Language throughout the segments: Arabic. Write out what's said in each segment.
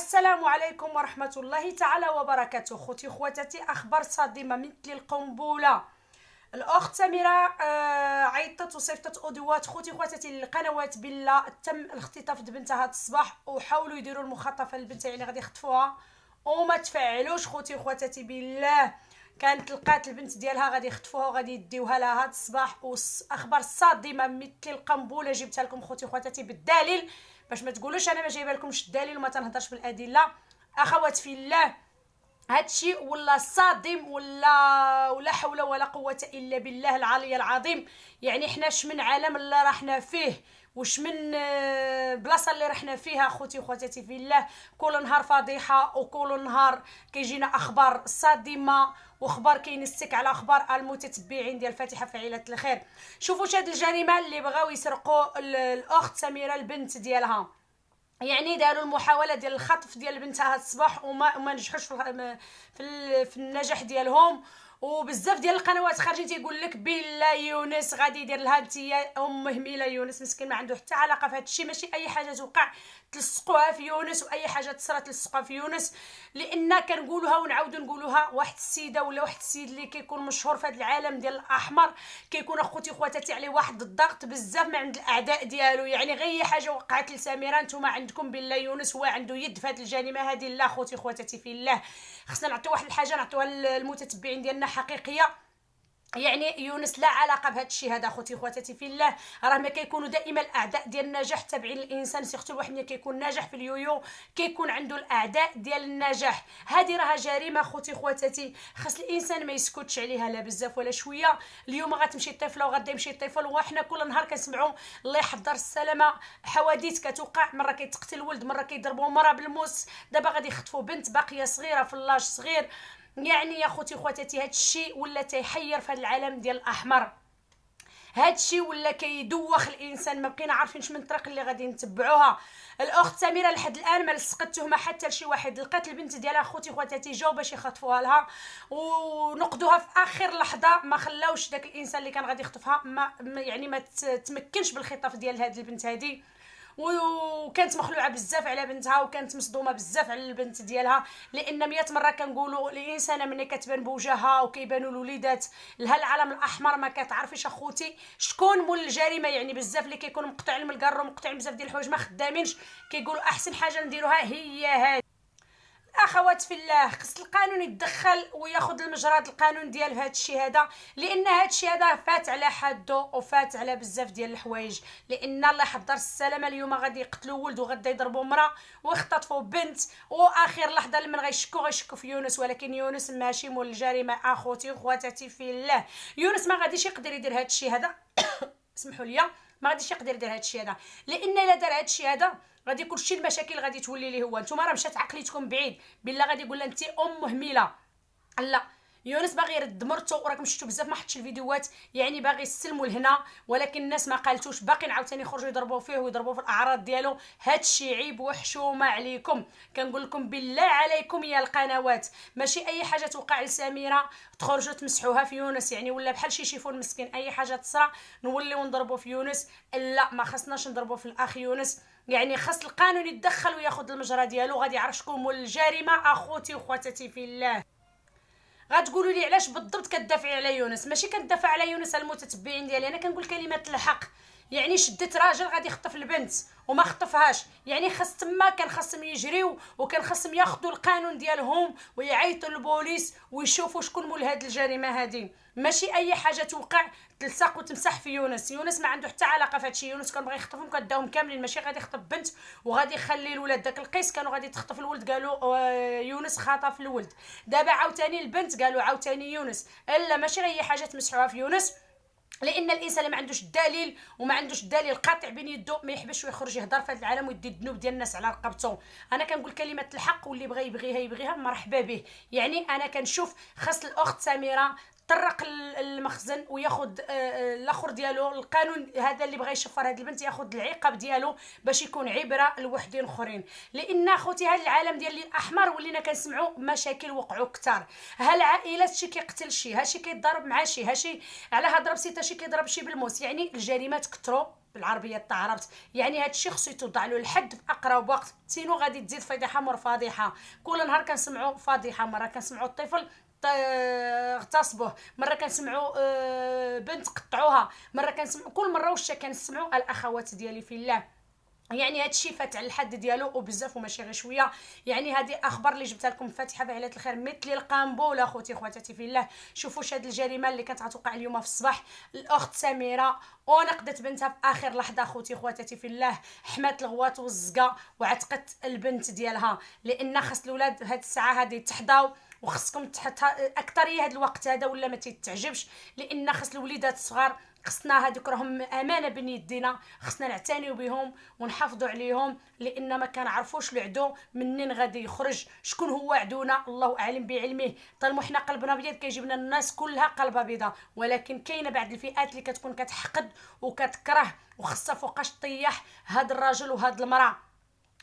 السلام عليكم ورحمة الله تعالى وبركاته. خوتي خواتاتي، أخبار صادمة مثل القنبلة. الأخت سميرة عيطت وصيفطت أوديوات خوتي خواتاتي للقنوات بالله تم الاختطاف بنتها هذا الصباح، وحاولوا يديروا المخاطفة للبنت، يعني غادي يخطفوها وما تفعلوش خوتي خواتاتي بالله. كانت لقات البنت ديالها غادي يخطفوها وغادي يديوها لها هذا الصباح، واخبار صادمه مثل القنبله جبتها لكم خوتي خواتاتي بالدليل، باش ما تقولوش انا ما جايبه لكمش الدليل وما تنهضرش بالادله. اخوات في الله، هادشي ولا صادم ولا حول ولا قوه الا بالله العلي العظيم. يعني حنا من عالم اللي راحنا فيه وش من بلاصه اللي رحنا فيها خوتي وخواتاتي في الله. كل نهار فضيحه وكل نهار كيجينا اخبار صادمه واخبار كينسك على اخبار المتتبعين ديال فاتحه فاعله الخير. شوفوا هاد الجريمه اللي بغاو يسرقوا الاخت سميره البنت ديالها، يعني داروا المحاوله ديال الخطف ديال بنتها هذا الصباح وما نجحوش في النجاح ديالهم. وبزاف ديال القنوات خارجين تيقول لك بالله يونس غادي يدير لها نتيا ام مهمله. يونس مسكين ما عنده حتى علاقه في هذا الشيء، ماشي اي حاجه توقع تلصقوها في يونس واي حاجه تصرا تلصقوها في يونس، لان كنقولوها ونعاودوا نقولوها. واحد السيده ولا واحد السيد اللي كيكون مشهور في هذا العالم ديال الاحمر كيكون اخوتي خواتاتي عليه واحد الضغط بزاف من عند الاعداء ديالو. يعني غير حاجه وقعت لسميره نتوما عندكم بالله يونس هو عنده يد في هذه الجريمه هذه. لا خوتي خواتاتي في الله، خصنا نعطيو واحد الحاجه نعطيوها للمتتبعين ديالنا حقيقيه. يعني يونس لا علاقه بهذا الشيء هذا خوتي خواتاتي في الله. راه ما كيكونوا دائما الاعداء ديال النجاح تابعين الانسان، سيختو الواحد ملي كيكون ناجح في اليويو كيكون عنده الاعداء ديال النجاح. هذه راها جريمه خوتي خواتاتي، خاص الانسان ما يسكتش عليها لا بزاف ولا شويه. اليوم غتمشي طفله وغدا يمشي طفل، وحنا كل نهار كنسمعوا الله يحضر السلامه حوادث كتوقع، مره كيتقتل ولد، مره كيضربوا مره بالموس، دابا غادي يخطفوا بنت باقيه صغيره في اللاج صغير. يعني يا خوتي خواتاتي هاد الشيء ولا تيحير في هذا العالم ديال الاحمر، هاد الشيء ولا كيدوخ الانسان، ما بقينا عارفين من الطريق اللي غادي نتبعوها. الاخت سميره لحد الان ما لصقت تهمه حتى لشي واحد. لقات البنت ديالها خوتي خواتاتي جاو باش يخطفوها لها ونقدوها في اخر لحظه، ما خلاوش داك الانسان اللي كان غادي يخطفها ما تمكنش بالخطاف ديال هاد البنت هذه. وكانت مخلوعه بزاف على بنتها وكانت مصدومه بزاف على البنت ديالها، لان 100 مره كنقولوا الانسانه ملي كتبان بوجهها وكيبانوا الوليدات لها العالم الاحمر ما كتعرفيش اخوتي شكون مول الجريمه. يعني بزاف اللي كيكونوا مقطعين من الكار ومقطعين بزاف ديال الحوايج ما خدامينش كيقولوا احسن حاجه نديروها هي هذه. اخوات في الله، خص القانون يتدخل وياخذ المجرى القانون ديال هذا الشيء هذا، لان هذا الشيء هذا فات على حده وفات على بزاف ديال الحوايج. لان الله يحضر السلامه، اليوم غادي يقتلوا ولد وغدا يضربوا امراه ويختطفوا بنت، واخر لحظه لمن غيشكوا في يونس. ولكن يونس ماشي مول الجريمه اخوتي وخواتاتي في الله. يونس ما غاديش يقدر يدير هذا الشيء هذا اسمحوا لي، ما غاديش يقدر يدير هذا الشيء هذا، لان الا دار هذا الشيء هذا غادي كلشي المشاكل غادي تولي ليه هو. نتوما راه مشات عقليتكم بعيد بالله، غادي يقول لها انت ام مهمله. لا، يونس باغي يرد مرتو، وراكم شفتوا بزاف ما حطش الفيديوهات، يعني باغي يسلموا لهنا، ولكن الناس ما قالتوش، باقيين عاوتاني يخرجوا يضربوا فيه ويضربوا في الاعراض ديالو. هادشي عيب وحشومه عليكم. كنقول لكم بالله عليكم يا القنوات، ماشي اي حاجه توقع لسميره تخرجوا تمسحوها في يونس، يعني ولا بحال شي شيفون مسكين اي حاجه تصرا نوليو نضربوا في يونس. لا، ما خصناش نضربوا في الاخ يونس. يعني خاص القانون يتدخل وياخذ المجرى ديالو، غادي يعرف شكون مول الجريمه اخوتي وخواتاتي في الله. غتقولوا لي علاش بالضبط كتدافعي على يونس؟ ماشي كندافع على يونس، المتتبعين ديالي انا كنقول كلمات الحق. يعني شدت راجل غادي يخطف البنت وما خطفهاش، يعني خاص تما كان خاصهم يجريو وكان خاصهم ياخذوا القانون ديالهم ويعيطوا للبوليس ويشوفوا شكون مول هاد الجريمه هذه. ماشي اي حاجه توقع تلصق وتمسح في يونس. يونس ما عنده حتى علاقه في هادشي. يونس كان بغى يخطفهم كداهم كاملين، ماشي غادي يخطف بنت وغادي يخلي الولاد. داك القيس كانوا غادي تخطف الولد، قالوا يونس خطف الولد. دابا عاوتاني البنت قالوا عاوتاني يونس. الا ماشي غير حاجه تمسحوها في يونس، لان الانسان اللي ما عندوش الدليل وما عندوش الدليل قاطع بين يدو ما يحبش ويخرج يهضر في هذا العالم ويدي الذنوب ديال الناس على رقبته. انا كنقول كلمه الحق، واللي بغى يبغيها مرحبا به. يعني انا كنشوف خاص الاخت سميره طرق المخزن وياخذ الاخر ديالو القانون هذا اللي بغى يشفر هذه البنت، ياخذ العقاب ديالو باش يكون عبره لوحدين اخرين. لان اخوتي هذا العالم ديال الاحمر ولينا كنسمعوا مشاكل وقعوا كثار. ها العائلات شي كيقتل شي، ها شي كيتضارب مع شي، ها شي على هضرب سيتا شي كيضرب شي بالموس. يعني الجريمات كثروا بالعربيه تعرفت. يعني هذا الشيء خصو يتوضع له الحد في اقرب وقت، سينو غادي تزيد فضيحه مور فضيحه. كل نهار كنسمعوا فضيحه، مره كنسمعوا الطفل اغتصبوه، مره كنسمعوا بنت قطعوها، مره كنسمعوا كل مره واش كنسمعوا. الاخوات ديالي في الله، يعني هذا الشيء فات على الحد ديالو وبزاف وماشي غير شويه. يعني هذه اخبار اللي جبتها لكم فاتحه فعالة الخير مثل القنبله. اخوتي خواتاتي في الله، شوفوا هذه الجريمه اللي كانت غتوقع اليوم في الصباح. الاخت سميره ونقدت بنتها في اخر لحظه. اخوتي خواتاتي في الله، حمات الغوات والزقه وعتقت البنت ديالها، لان خاص الاولاد هاد الساعه هذه تحظاو، وخصكم اكثريه هذا الوقت هذا ولا ما تتعجبش، لان خاص الوليدات الصغار خصنا هذوك راهم امانه بين يدينا، خصنا نعتنيو بهم ونحافظوا عليهم، لان ما كنعرفوش العدو منين غادي يخرج، شكون هو عدونا الله اعلم بعلمه. طالما حنا قلبنا ابيض كيجيبنا الناس كلها قلبها بيضاء، ولكن كاينه بعض الفئات اللي كتكون كتحقد وكتكره وخصها فوقاش طيح هاد الراجل وهاد المراه.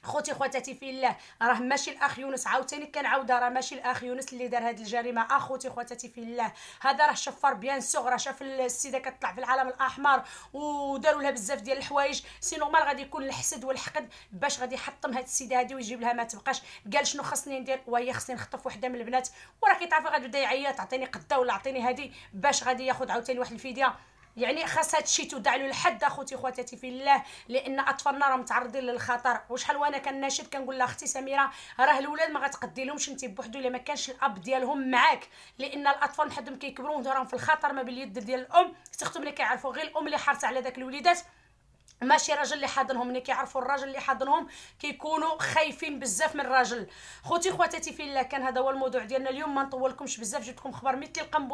خوتي خواتاتي في الله، راه ماشي الاخ يونس، عاوتاني كنعاودها، راه ماشي الاخ يونس اللي دار هذه الجريمه. اخوتي خواتاتي في الله، هذا راه شفار بيان سوغ، راه شاف السيده كتطلع في العالم الاحمر وداروا لها بزاف ديال الحوايج، سي نورمال غادي يكون الحسد والحقد باش غادي يحطم هذه السيده هذه ويجيب لها ما تبقاش. قال شنو خاصني ندير؟ وهي خاصني نخطف وحده من البنات، وراه كيتعرف غادي يبدا يعيط عطيني قده ولا عطيني هذه باش غادي ياخذ عاوتاني واحد الفديه. يعني خاص هذا الشيء تودع له الحد اخوتي خواتاتي في الله، لان اطفالنا راه متعرضين للخطر. وشحال وانا كناشد كنقول لها اختي سميره، راه الاولاد ما غتقدي لهمش انت بوحدو الا ما كانش الاب ديالهم معاك، لان الاطفال بحدهم كيكبروا وراهم في الخطر ما بين اليد ديال الام. سيختو ملي كيعرفوا غير الام اللي حارسه على داك الوليدات، ماشي راجل اللي حاضنهم. ملي كيعرفوا الراجل اللي حاضنهم كيكونوا خايفين بزاف من الراجل. خوتي خواتاتي في الله، كان هذا هو الموضوع ديالنا اليوم، ما نطولكمش بزاف، جبتكم خبر مثل القنبله.